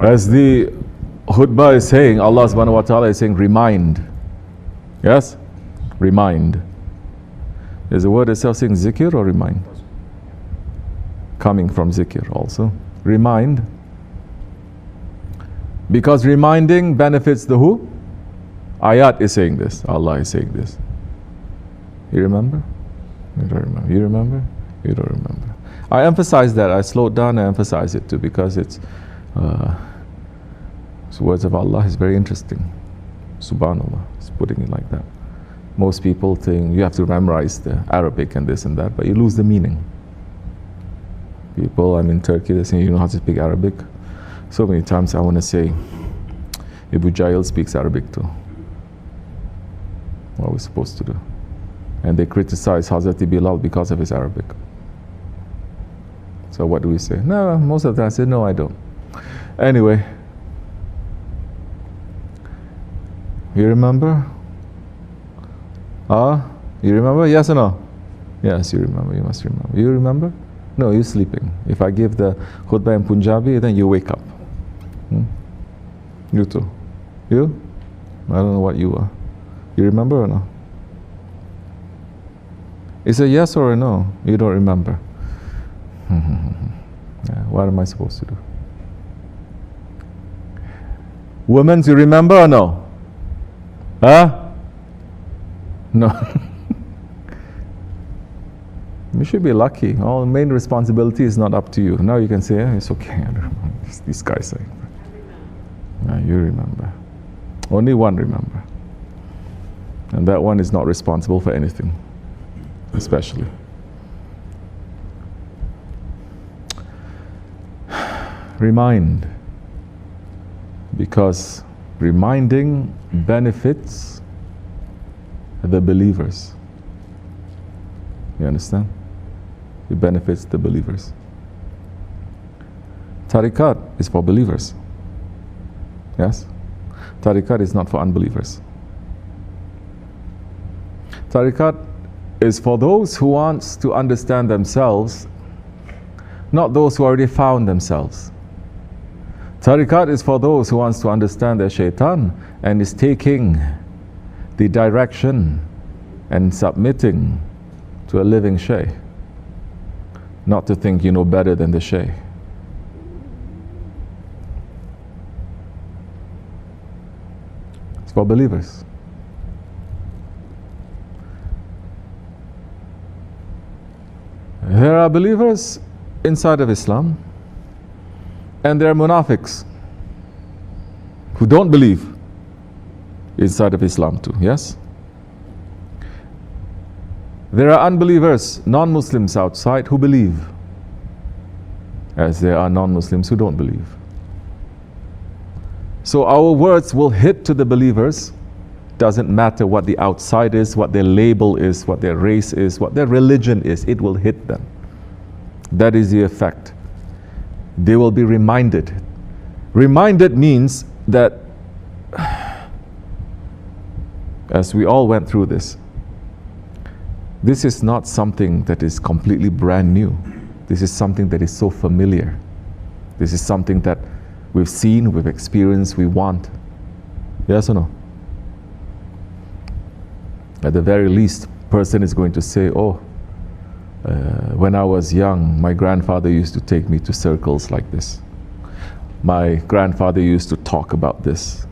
As the khutbah is saying, Allah subhanahu wa ta'ala is saying, remind. Yes? Remind. Is the word itself saying zikr or remind? Coming from zikr also. Remind. Because reminding benefits the who? Ayat is saying this. Allah is saying this. You remember? You don't remember. You remember? You don't remember. I emphasize that. I slowed down and emphasize it too because it's the words of Allah is very interesting. Subhanallah. It's putting it like that. Most people think you have to memorize the Arabic and this and that, but you lose the meaning. People, I'm in Turkey, they say, you know how to speak Arabic? So many times I want to say, Abu Jahl speaks Arabic too. What are we supposed to do? And they criticize Hazrat Bilal because of his Arabic. So what do we say? No, most of the time I say, no, I don't. Anyway, you remember? You remember? Yes or no? Yes, you remember. You must remember. You remember? No, you're sleeping. If I give the khutbah in Punjabi, then you wake up. You too. You? I don't know what you are. You remember or no? It's a yes or a no. You don't remember. Yeah, what am I supposed to do? Women, you remember or no? Huh? No. You should be lucky. All the main responsibility is not up to you. Now you can say, it's okay. I don't remember. These guys saying. Yeah, you remember. Only one remember. And that one is not responsible for anything. Especially. Remind. Because reminding benefits the believers. You understand? It benefits the believers. Tariqat is for believers. Yes? Tariqat is not for unbelievers. Tariqat is for those who want to understand themselves, not those who already found themselves. Tariqat is for those who want to understand their shaitan and is taking the direction and submitting to a living Shaykh. Not to think you know better than the Shaykh. It's for believers. There are believers inside of Islam, and there are munafiqs who don't believe inside of Islam too, yes? There are unbelievers, non-Muslims outside who believe, as there are non-Muslims who don't believe. So our words will hit to the believers. Doesn't matter what the outside is, what their label is, what their race is, what their religion is, it will hit them. That is the effect. They will be reminded. Reminded means that, as we all went through this is not something that is completely brand new. This is something that is so familiar. This is something that we've seen, we've experienced, we want. Yes or no? At the very least, person is going to say, when I was young, my grandfather used to take me to circles like this. My grandfather used to talk about this.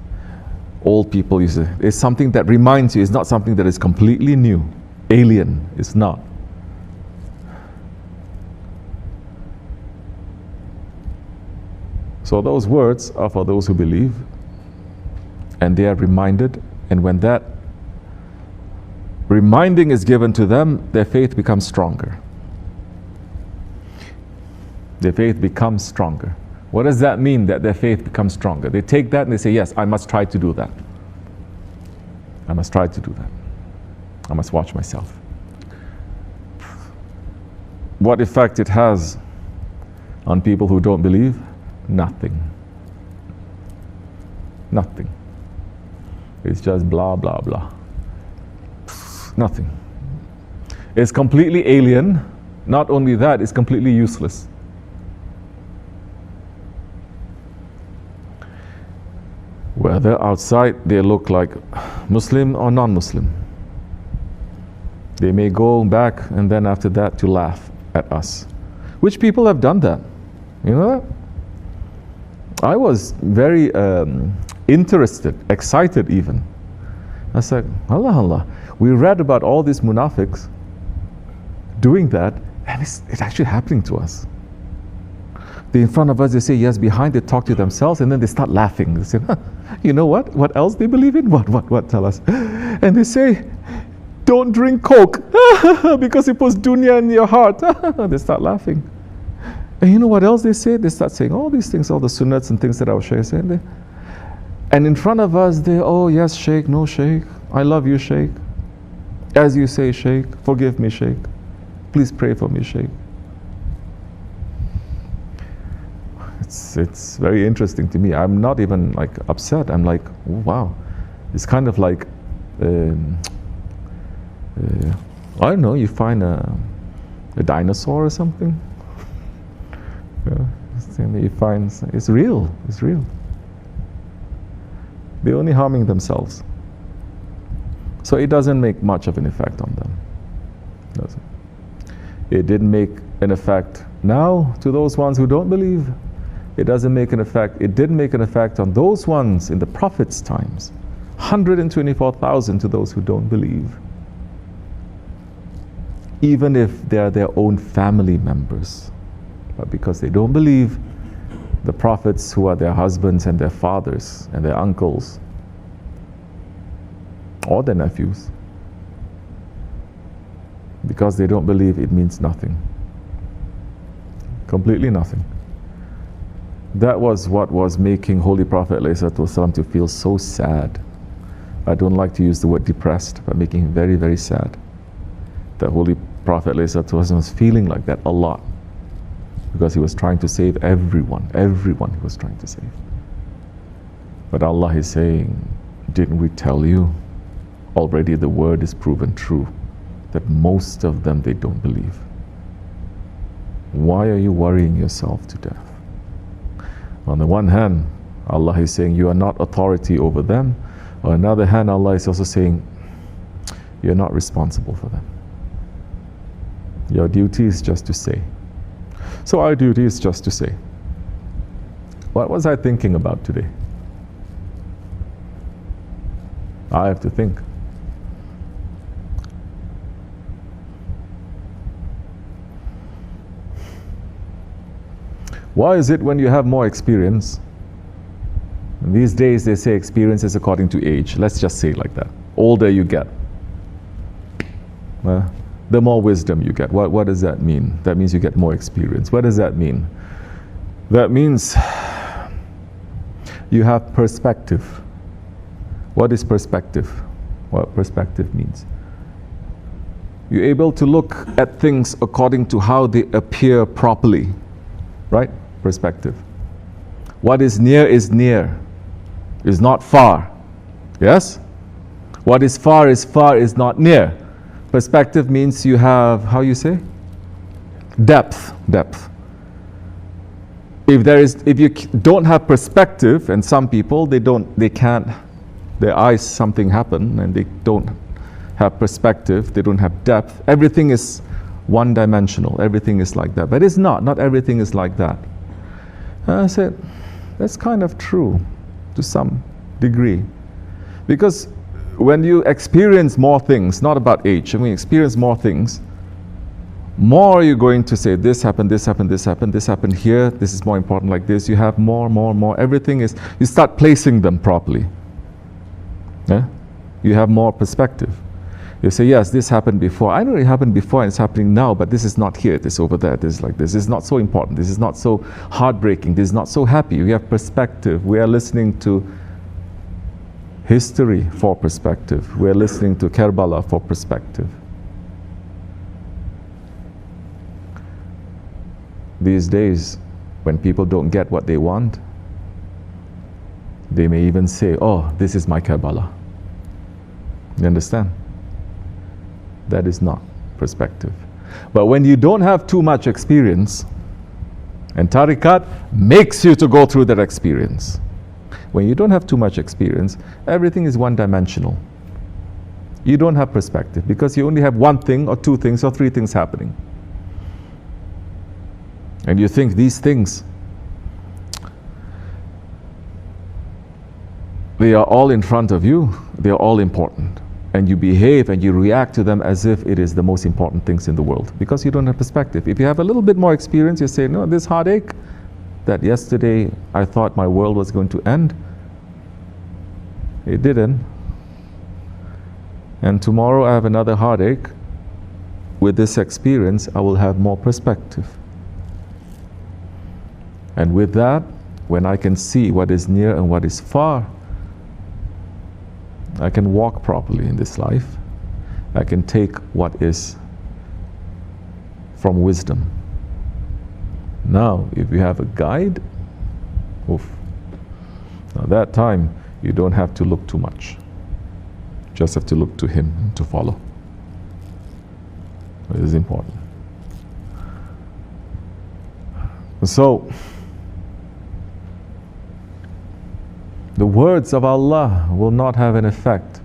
Old people used to. It's something that reminds you. It's not something that is completely new. Alien. It's not. So those words are for those who believe, and they are reminded, and when that reminding is given to them, their faith becomes stronger. Their faith becomes stronger. What does that mean, that their faith becomes stronger? They take that and they say, yes, I must try to do that. I must try to do that. I must watch myself. What effect it has on people who don't believe? Nothing. Nothing. It's just blah, blah, blah. Nothing. It's completely alien. Not only that, it's completely useless. Whether outside they look like Muslim or non-Muslim. They may go back and then after that to laugh at us. Which people have done that? You know that? I was very interested, excited even. I said, Allah. We read about all these munafiqs doing that, and it's actually happening to us. They in front of us, they say yes, behind they talk to themselves, and then they start laughing. They say, you know what? What else they believe in? What? Tell us. And they say, don't drink Coke because it puts dunya in your heart. They start laughing. And you know what else they say? They start saying all these things, all the sunnats and things that our Shaykh said. And in front of us, they, oh yes, Shaykh, no Shaykh. I love you, Shaykh. As you say, Shaykh, forgive me, Shaykh. Please pray for me, Shaykh. It's very interesting to me. I'm not even like upset. I'm like, oh, wow. It's kind of like, I don't know, you find a dinosaur or something. You find, it's real. They're only harming themselves. So it doesn't make much of an effect on them. It didn't make an effect now to those ones who don't believe. It didn't make an effect on those ones in the Prophet's times. 124,000 to those who don't believe. Even if they're their own family members. But because they don't believe, the prophets who are their husbands and their fathers and their uncles or their nephews, because they don't believe, it means nothing. Completely nothing. That was what was making Holy Prophet ﷺ to feel so sad. I don't like to use the word depressed, but making him very, very sad. The Holy Prophet ﷺ was feeling like that a lot, because he was trying to save everyone he was trying to save. But Allah is saying, didn't we tell you? Already the word is proven true, that most of them, they don't believe. Why are you worrying yourself to death? On the one hand, Allah is saying you are not authority over them. On the other hand, Allah is also saying you're not responsible for them. Your duty is just to say. So our duty is just to say. What was I thinking about today? I have to think. Why is it when you have more experience, and these days they say experience is according to age, let's just say it like that. Older you get, the more wisdom you get. What does that mean? That means you get more experience. What does that mean? That means you have perspective. What is perspective? What perspective means? You're able to look at things according to how they appear properly. Right? Perspective. What is near is not far. Yes? What is far is not near. Perspective means you have, how you say? Depth. If you don't have perspective, and some people, they can't, their eyes, something happen, and they don't have perspective, they don't have depth. Everything is one-dimensional. Everything is like that. But it's not everything is like that. And I said, that's kind of true to some degree. Because when you experience more things, not about age, when you experience more things, more you're going to say, this happened here, this is more important like this. You have more. Everything is, you start placing them properly. Yeah? You have more perspective. You say, yes, this happened before. I know it happened before and it's happening now, but this is not here, this over there, this is like this. This is not so important. This is not so heartbreaking. This is not so happy. We have perspective. We are listening to history for perspective. We are listening to Karbala for perspective. These days, when people don't get what they want, they may even say, oh, this is my Karbala. You understand? That is not perspective. But when you don't have too much experience, and tariqat makes you to go through that experience. When you don't have too much experience, everything is one-dimensional. You don't have perspective because you only have one thing or two things or three things happening. And you think these things, they are all in front of you, they are all important. And you behave and you react to them as if it is the most important things in the world because you don't have perspective. If you have a little bit more experience, you say, no, this heartache that yesterday I thought my world was going to end, it didn't. And tomorrow I have another heartache. With this experience, I will have more perspective. And with that, when I can see what is near and what is far, I can walk properly in this life. I can take what is from wisdom. Now, if you have a guide, oof, now that time you don't have to look too much. Just have to look to him and to follow. It is important. So, the words of Allah will not have an effect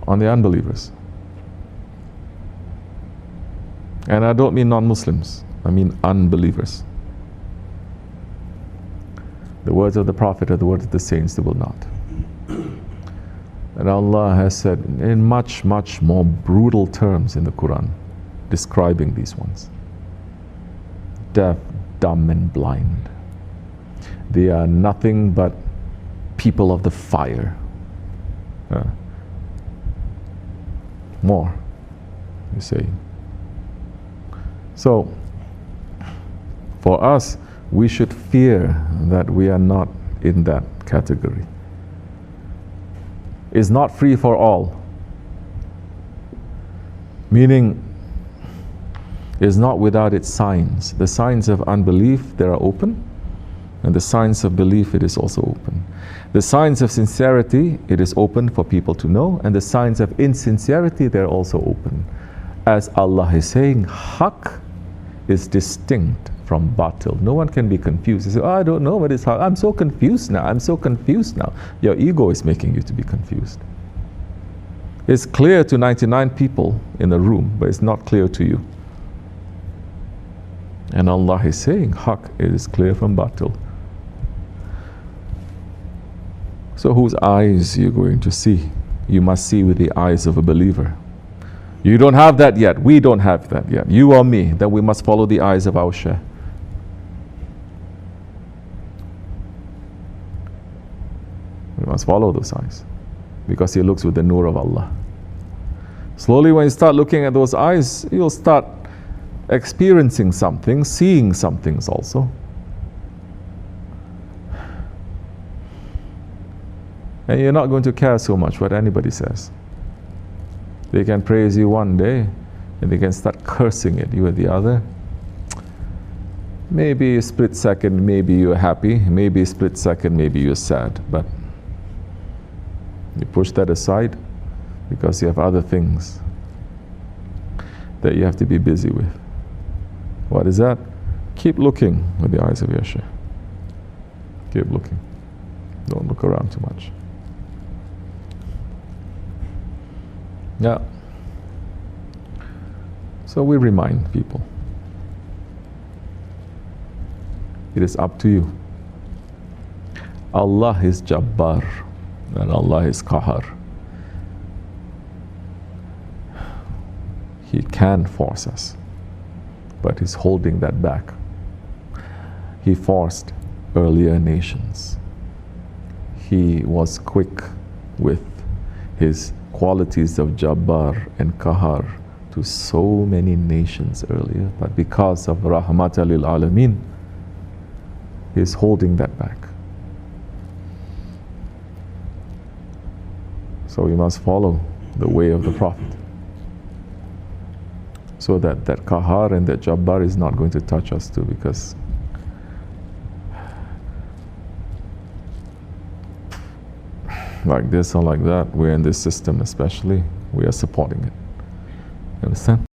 on the unbelievers. And I don't mean non-Muslims, I mean unbelievers. The words of the Prophet are the words of the saints, they will not. And Allah has said in much, much more brutal terms in the Quran, describing these ones. Deaf, dumb and blind. They are nothing but people of the fire. More, you say. So, for us, we should fear that we are not in that category. It's not free for all. Meaning, it's not without its signs. The signs of unbelief, they are open. And the signs of belief, it is also open. The signs of sincerity, it is open for people to know. And the signs of insincerity, they're also open. As Allah is saying, Haqq is distinct from Batil. No one can be confused. You say, oh, I don't know what is Haqq. I'm so confused now. I'm so confused now. Your ego is making you to be confused. It's clear to 99 people in the room, but it's not clear to you. And Allah is saying, Haqq is clear from Batil. So whose eyes are you going to see? You must see with the eyes of a believer. You don't have that yet. We don't have that yet. You or me, that we must follow the eyes of our Shaykh. We must follow those eyes because he looks with the nur of Allah. Slowly when you start looking at those eyes, you'll start experiencing something, seeing some things also. And you're not going to care so much what anybody says. They can praise you one day and they can start cursing at you at the other. Maybe a split second, maybe you're happy, maybe a split second, maybe you're sad, but you push that aside because you have other things that you have to be busy with. What is that? Keep looking with the eyes of your Shaykh. Keep looking. Don't look around too much. Yeah. So we remind people. It is up to you. Allah is Jabbar and Allah is Qahar. He can force us, but He's holding that back. He forced earlier nations. He was quick with His qualities of Jabbar and Qahar to so many nations earlier, but because of Rahmat lil Alameen, He's holding that back. So we must follow the way of the Prophet, so that Qahar and that Jabbar is not going to touch us too, because like this or like that, we're in this system especially, we are supporting it. You understand?